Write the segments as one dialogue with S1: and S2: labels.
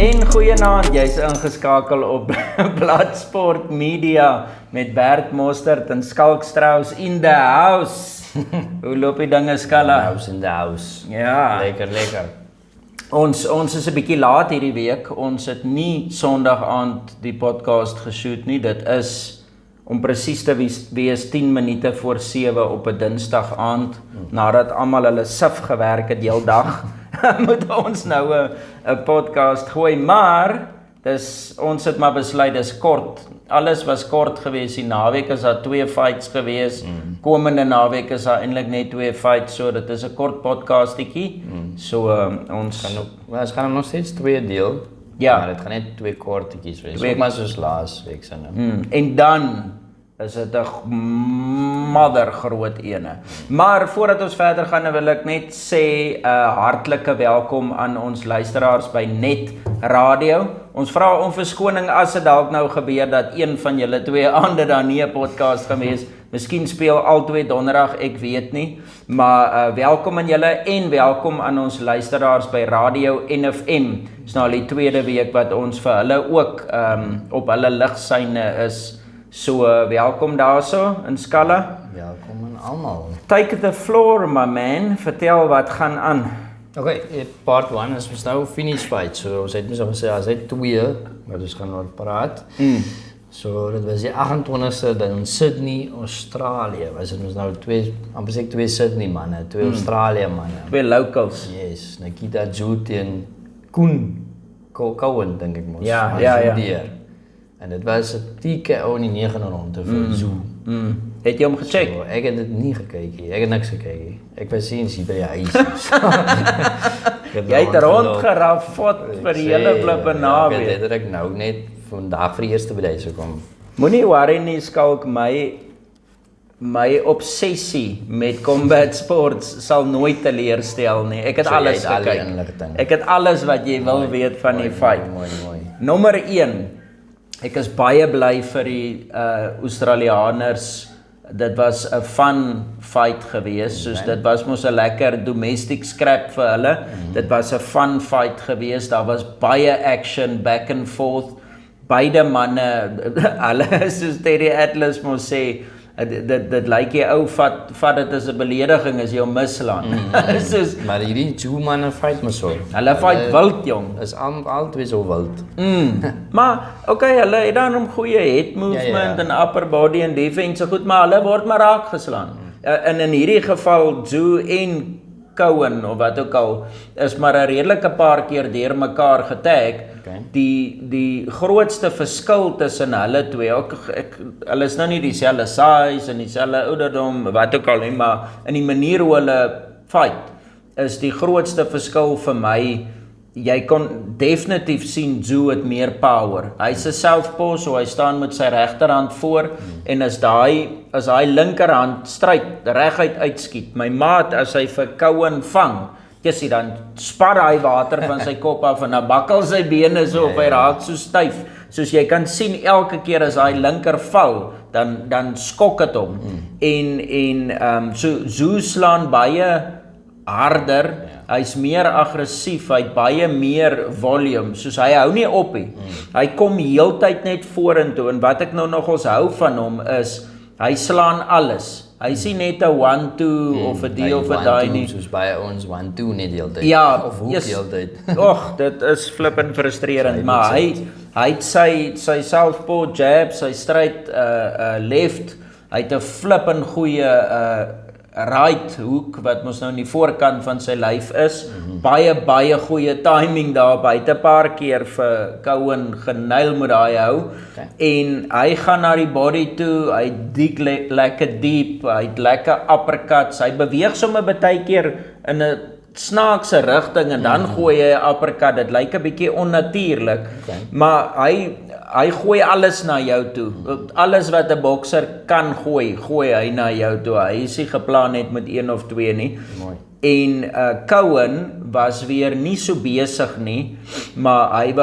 S1: En goeienaand, jy's ingeskakel op Bloodsport Media met Bert Mostert en Skalk Strauss in the house. Hoe loop die dinge, Skalla?
S2: House in the house.
S1: Ja.
S2: Lekker.
S1: Ons is 'n bietjie laat hierdie week. Ons het nie Sondag aand die podcast geshoot nie. Dit is om presies te wees 10 minute voor 7 op 'n Dinsdag aand, nadat almal hulle sif gewerk het heel dag. Moet ons nou 'n podcast gooi, maar ons het maar besluit dis kort. Alles was kort geweest. Die naweek is daar 2 fights geweest. Komende naweek is daar eintlik net 2 fights, so dit is 'n kort podcastjie. So ons
S2: gaan nog steeds 2 deel.
S1: Ja.
S2: Maar dit gaan net 2 kortetjies wees. Ook maar soos laas week se.
S1: En dan is dit 'n modder groot ene. Maar voordat ons verder gaan, wil ek net sê 'n hartlike welkom aan ons luisteraars by Net Radio. Ons vra om verskoning as dit dalk nou gebeur dat een van julle 2 aande daar nie 'n podcast gaan wees. Miskien speel albei donderdag, ek weet nie. Maar welkom aan julle en welkom aan ons luisteraars by Radio NFM. Dis nou al die 2de week wat ons vir hulle ook op hulle ligsyne is. So welkom daarso in Skalla.
S2: Welkom aan almal.
S1: Take the floor, my man. Vertel wat gaan aan.
S2: Okay, part 1 is ons nou finish fight. So ons het so gesê as dit 2 wat ons gaan oor praat. So dit was die 28ste dan in Sydney, Australië. Was dit ons nou 2 Sydney manne, 2 Australië manne.
S1: 2 locals.
S2: Yes, Nikita Tszyu teen Koen Cowan dink ek mos.
S1: Ja.
S2: En dit was 'n TKO in die 9de ronde vir Tszyu.
S1: Het jy hom gecheck?
S2: So, ek het dit nie gekyk nie. Ek het niks gekyk nie. Ek was sien sy by die huis.
S1: Jy het rondgerafot vir die hele flippe naweek.
S2: Ek het dit nou net vandag vir die eerste by die huis gekom.
S1: Moenie worry nie, Skalk, my obsessie met combat sports sal nooit teleurstel nie. Ek het alles gekyk. Ek het alles wat jy wil weet van die fight.
S2: Mooi.
S1: Nommer 1. Ek is baie bly vir die Australianers. Dit was 'n fun fight geweest. Soos dit was mos 'n lekker domestic scrap vir hulle. Dit was 'n fun fight geweest. Daar was baie action back and forth. Beide manne, hulle soos Terry Atlas mos sê, dit lyk jy ou vat dit as 'n belediging as jy hom mislaan.
S2: Maar hierdie Tszyu manne fight mos so.
S1: Hulle fight wild, jong.
S2: Is altyd so wild.
S1: Maar okay, hulle het dan 'n goeie head movement en upper body en defense goed, maar hulle word maar raak geslaan. En in hierdie geval Tszyu en Cowan of wat ook al is maar 'n redelike paar keer deur mekaar getag.
S2: Okay.
S1: Die grootste verskil tussen hulle twee, hulle is nou nie dieselfde size en dieselfde ouderdom, wat ook al nie, maar in die manier hoe hulle fight is die grootste verskil vir my. Jy kon definitief sien Tszyu het meer power. Hy's 'n southpaw, so hy staan met sy regterhand voor en as hy linkerhand stryd reguit uitskiet. My maat as hy vir Cowan vang, jy dan spat hy water van sy kop af en dan bakkel sy bene so of hy raak so styf. Soos jy kan sien elke keer as hy linker val, dan skok dit hom. So Tszyu slaan baie harder. Hy's meer aggressief, hy het baie meer volume, soos hy hou nie op nie. Hy kom heeltyd net vorentoe en wat ek nou nogals hou van hom is, hy slaan alles. Hy sien net 'n 1-2 of 'n deal vir daai nie.
S2: Soos baie ons 1-2 net heeltyd.
S1: Ja,
S2: of hoek heeltyd.
S1: Och, dit is flippend frustrerend, maar hy het sy southpaw jab, sy straight left, hy het 'n flippend goeie right hoek wat mos nou in die voorkant van sy lyf is. Baie goeie timing daar, buite 'n paar keer vir Cowan genail met daai hou. En hy gaan na die body toe, hy dik lekker diep, hy het lekker uppercuts. Hy beweeg sommer baie keer in 'n snaakse rigting en dan gooi hy 'n uppercut. Dit lyk 'n bietjie onnatuurlik. Maar hy gooi alles na jou toe. Alles wat 'n bokser kan gooi hy na jou toe. Hy is nie geplan net met 1 of 2 nie.
S2: Mooi.
S1: En Cowan was weer nie so besig nie, maar hy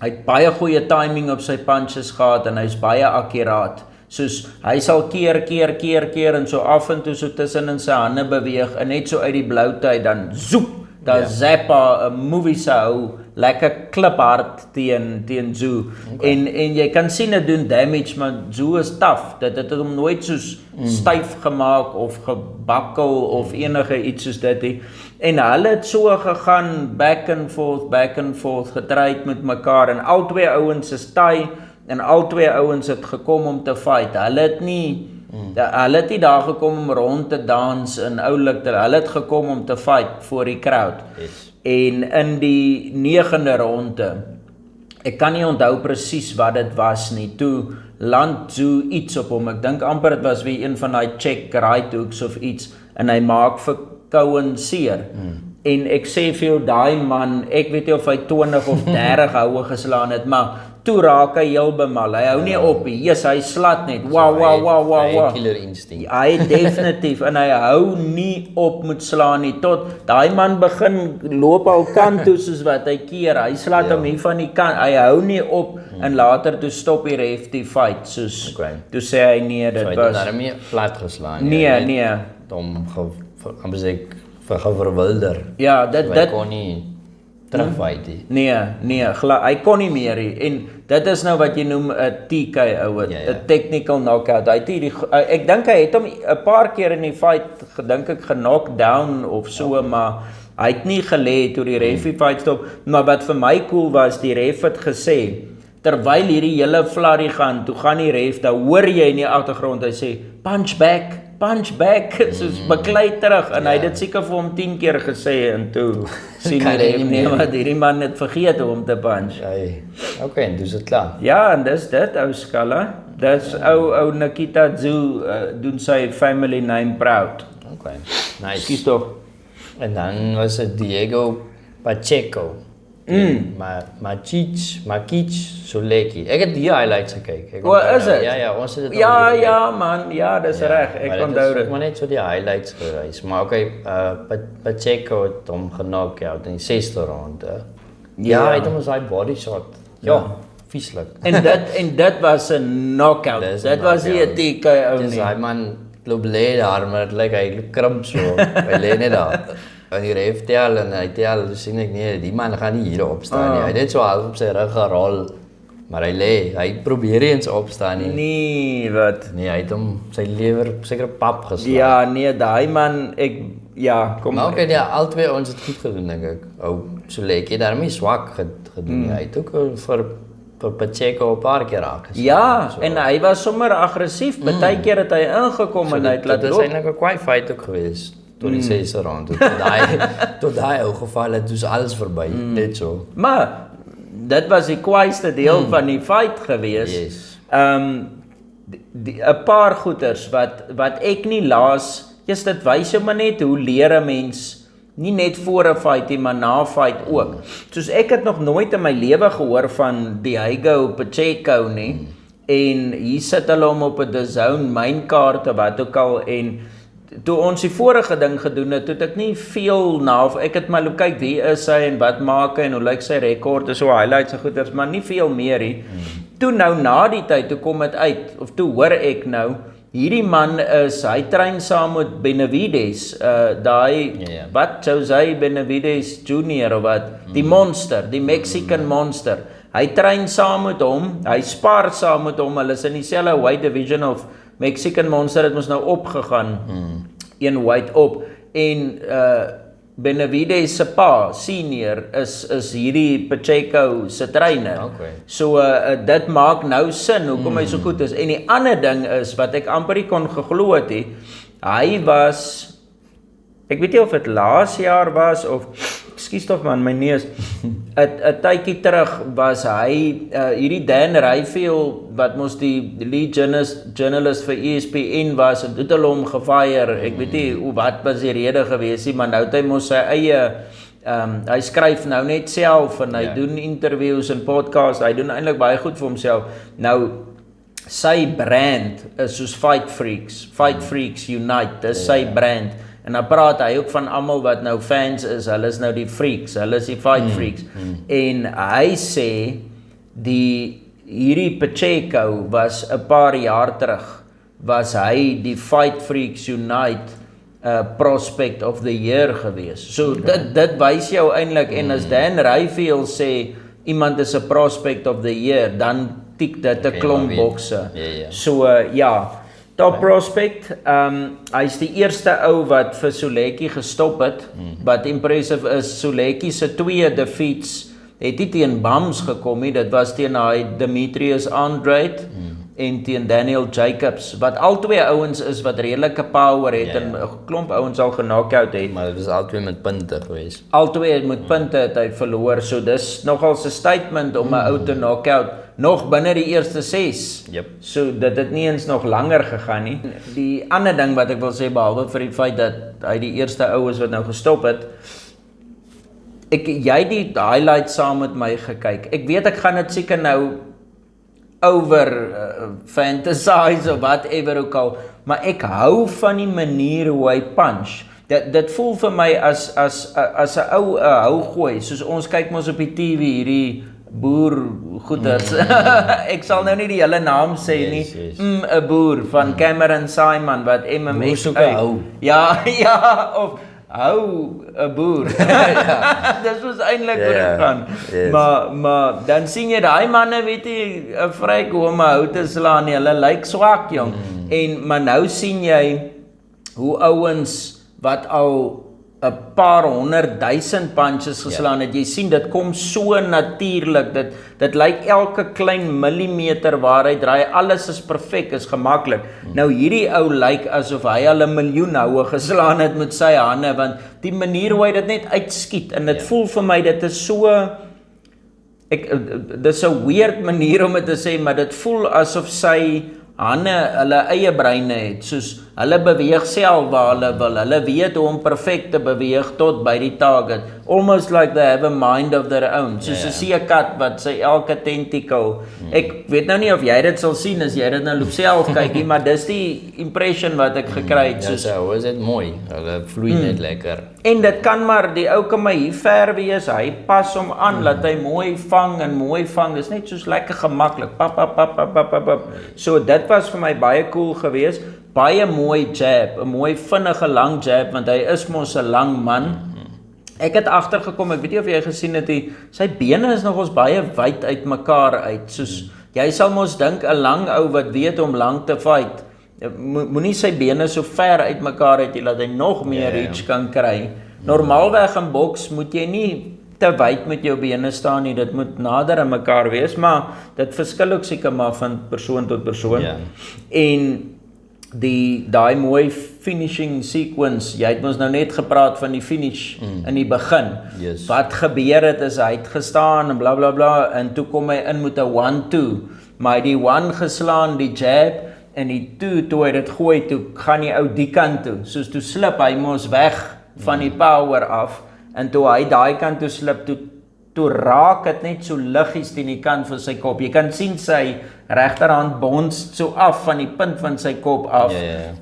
S1: het baie goeie timing op sy punches gehad en hy's baie akkuraat. Soos hy sal keer en so af en toe so tussen in sy hande beweeg en net so uit die blou tyd dan zoep, dan zappa 'n movie se hou lekker kliphard teen Zoo. En jy kan sien dit doen damage, maar Zoo is tough. Dit het hom nooit soos styf gemaak of gebakkel of enige iets soos dit nie. En hulle het so gegaan back and forth getryd met mekaar en al twee ouens is taai en al twee ouens het gekom om te fight. Hulle het nie daar gekom om rond te dans en oulik hulle het gekom om te fight voor die crowd.
S2: Yes.
S1: En in die 9de ronde, ek kan nie onthou presies wat dit was nie, toe land Zoo iets op hom, ek dink amper dit was weer een van die check right hooks of iets, en hy maak vir Cowan seer, en ek sê vir jou, daai man, ek weet nie of hy 20 of 30 houe geslaan het, maar toe raak hy heel bemal, hy hou nie op, yes, hy slat net, wow.
S2: Killer instinct.
S1: Hy definitief, en hy hou nie op met slaan nie, tot daai man begin loop al kant toe soos wat hy keer, hy slat hom hier van die kant, hy hou nie op, en later toe stop die ref die fight, soos, toe sê hy nee, dit was...
S2: So hy het daarom nie plat geslaan.
S1: Nee.
S2: Om verwilder.
S1: Ja,
S2: hy kon nie terugfight nie.
S1: Nee, hy kon nie meer nie, en dit is nou wat jy noem 'n TKO, 'n technical knockout. Hy het ek dink hy het hom 'n paar keer in die fight, dink ek, genock down of so, maar hy het nie gelê toe die ref die fight stop, maar wat vir my cool was, die ref het gesê, terwyl hierdie hele flarry gaan, toe gaan die ref, daar hoor jy in die agtergrond, hy sê, punch back, soos beklei terug, en hy het dit seker vir hom 10 keer gesê, en toe sien die ref, nee, maar hierdie man het vergeet om te punch.
S2: Ok, en dus het klaar.
S1: Ja, en dis dit, ou skalle, dis ou Nikita Zoo, doen sy family name proud.
S2: Ok, nice.
S1: Kies toch?
S2: En dan was het Diego Pacheco. Makic Solecki. Ek het die highlights gekyk.
S1: Is het?
S2: Ja, ons het dit
S1: Ja man, ja, dis reg, ek onthou dit.
S2: Maar net so die highlights gewys, maar Pacheco het hom genock-out in die 6de ronde. Ja, hy het hom as hy body shot. Ja, vieslik.
S1: En dit was 'n knockout. Dit was nie 'n TKO nie.
S2: Dis hy man loop lê daar, maar dit lyk hy krimp so. Hy lê net daar. En die ref tel en hy tel, dus sien ek nee, die man gaan nie hier opstaan nie. Hy het net so half op sy rug gerol, maar hy lê, hy probeer eens opstaan nie.
S1: Nee, wat?
S2: Nee, hy het hom sy lewer seker pap geslaan.
S1: Ja, nee, daai man, kom.
S2: Maar okay, ja, al twee ons het goed gedoen, dink ek. Solecki, daarmee swak gedoen. Hy het ook vir Pacheco 'n paar keer aangeslaan.
S1: Ja, so. En hy was sommer aggressief. Partykeer het hy ingekom so en hy het laat loop.
S2: Dit is eintlik 'n kwai fight ook geweest. Tot die 6de ronde. Tot daai ou geval het, dus alles verby, net so.
S1: Maar dit was die kwaaiste deel van die fight gewees.
S2: Yes.
S1: 'n paar goeters wat ek nie laas, dit wys jou maar net hoe leer 'n mens nie net voor 'n fight nie, maar na 'n fight ook. Soos ek het nog nooit in my lewe gehoor van Diego Pacheco nie. En hier sit hulle hom op 'n DAZN mynkaarte wat ook al, en toe ons die vorige ding gedoen het, toe het ek nie veel ek het maar loop kyk wie is hy en wat maak hy en hoe lyk sy rekord en so highlights en goeders, maar nie veel meer nie. Toe nou na die tyd, toe kom dit uit, of toe hoor ek nou, hierdie man hy train saam met Benavides, wat Jose Benavides Jr. of wat, die monster, die Mexican monster. Hy train saam met hom, hy spar saam met hom, hulle is in dieselfde weight division of Mexican monster het ons nou opgegaan, een weight op, en Benavides se pa, senior, is hierdie Pacheco se trainer.
S2: Okay.
S1: So dit maak nou sin, hoekom hy so goed is. En die ander ding is, wat ek amper nie kon geglo het, hy was, ek weet nie of het laas jaar was, of, ekskuus tog man, my neus, 'n tydjie terug was hy, hierdie Dan Rayfield, wat mos die lead journalist vir ESPN was, en het hulle hom gefire, ek weet nie, wat was die rede gewees nie, maar nou het hy mos sy eie, hy skryf nou net self, en hy doen interviews en podcasts, hy doen eintlik baie goed vir homself. Nou, sy brand is soos Fight Freaks Unite, dis sy brand. En dan praat hy ook van almal wat nou fans is, hulle is nou die freaks, hulle is die Fight Freaks. En hy sê, hierdie Pacheco was 'n paar jaar terug, was hy die Fight Freaks Unite prospect of the year gewees. So dit wys jou eintlik en as Dan Rayfield sê iemand is 'n prospect of the year, dan tik dit 'n klomp bokse. So ja, top prospect, hy's die eerste ou wat vir Soletjie gestop het. Wat impressive is, Soletjie se 2 defeats het nie teen Bams gekom nie, dit was teen hy Demetrius Andrade en teen Daniel Jacobs, wat al 2 ouens is wat redelike power het en 'n klomp ouens al genockout het.
S2: Maar dit was al 2 met punte geweest.
S1: Al 2 met punte het hy verloor, so dis nogal 'n statement om 'n ou te knockout nog binne die eerste 6.
S2: Yep.
S1: So dit het nie eens nog langer gegaan nie. Die ander ding wat ek wil sê, behalwe vir die feit dat hy die eerste ou is wat nou gestop het, jy die highlights saam met my gekyk. Ek weet ek gaan dit seker nou over fantasize of whatever ook al, maar ek hou van die manier hoe hy punch. Dit voel vir my as 'n ou hou gooi, soos ons kyk mos op die TV hierdie boer goeders. Ek sal nou nie die hele naam sê nie. 'n boer van Cameron Simon wat MMA
S2: hou.
S1: Ja, of hou 'n boer. Dis was eintlik hoe dit gaan. Maar dan sien jy daai manne, weet jy, 'n vryk hoe om 'n hou te slaan nie. Hulle lyk swak, jong. Maar nou sien jy hoe ouens wat al 'n paar 100,000 punches geslaan het. Jy sien dit kom so natuurlik. Dit lyk elke klein millimeter waar hy draai, alles is perfek, is gemaklik. Nou hierdie ou lyk asof hy al 'n miljoen houe geslaan het met sy hande, want die manier hoe hy dit net uitskiet en dit voel vir my dit is so dis 'n weird manier om dit te sê, maar dit voel asof sy hande hulle eie breine het, soos hulle beweeg self waar hulle wil, hulle weet hoe om perfek te beweeg tot by die target, almost like they have a mind of their own, soos 'n seekat wat sy elke tentacle, ek weet nou nie of jy dit sal sien as jy dit nou loop self kyk, maar dis die impression wat ek gekry het, soos,
S2: hoe is dit mooi, hulle vloei net lekker.
S1: En dit kan maar, die ou kan maar hier ver wees, hy pas hom aan, laat hy mooi vang, dis net soos lekker gemaklik, pap. So dit was vir my baie cool geweest, baie mooi jab, 'n mooi vinnige lang jab, want hy is mos 'n lang man. Ek het agtergekom, ek weet nie of jy gesien het, sy bene is nogals baie wyd uit mekaar uit, soos, jy sal mos dink 'n lang ou wat weet om lang te fight, moenie sy bene so ver uit mekaar uit, laat hy nog meer reach kan kry. Normaalweg in boks moet jy nie te wyd met jou bene staan nie, dit moet nader aan mekaar wees, maar dit verskil ook seker maar van persoon tot persoon. En daai mooi finishing sequence, jy het ons nou net gepraat van die finish in die begin. Wat gebeur het is, hy het gestaan en bla bla bla, en toe kom hy in met 'n 1-2, maar hy die 1 geslaan, die jab, en die 2, toe hy dit gooi, toe gaan die ou die kant toe, soos toe slip hy mos weg van die power af, en toe hy daai kant toe slip, toe raak het net so liggies teen die kant van sy kop. Jy kan sien sy regterhand bons so af van die punt van sy kop af,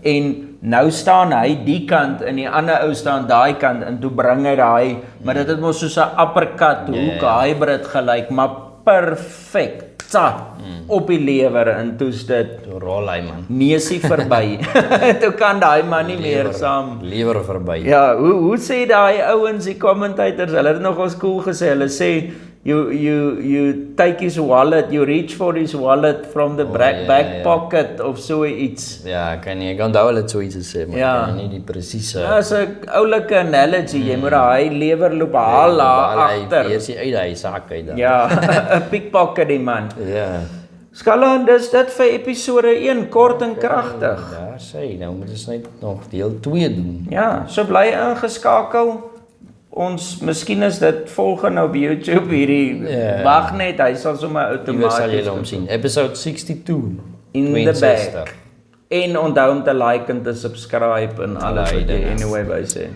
S1: en nou staan hy die kant en die ander ou staan daai kant, en toe bring hy daai, maar dit het mos soos 'n uppercut, hoek hybrid gelyk, maar perfek, op die lewer, en toe's dit,
S2: rol hy man,
S1: neusie verby, toe kan daai man nie meer saam,
S2: lewer verby.
S1: Ja, hoe sê daai ouens, die commentators, hulle het nogals cool gesê, hulle sê, you take his wallet, you reach for his wallet from the back pocket, of so iets.
S2: Ja, ek kan onthou hulle so iets sê, maar ek kan nie die presiese.
S1: Ja, is 'n oulike analogy, jy moet hy lewer loop haal agter.
S2: Hier sien uit hy sak uit dan.
S1: Ja, 'n pickpocket die man.
S2: Ja.
S1: Skalan, dis dit vir episode 1, kort en kragtig.
S2: Ja, sê, nou moet ons net nog deel 2 doen.
S1: Ja, so bly ingeskakel. Miskien is dit volgende op YouTube hierdie, wag net, hy sal sommer outomaties
S2: sal julle hom sien. Episode 62
S1: in the back. En onthou om te like en te subscribe en alles wat jy anyway by sê.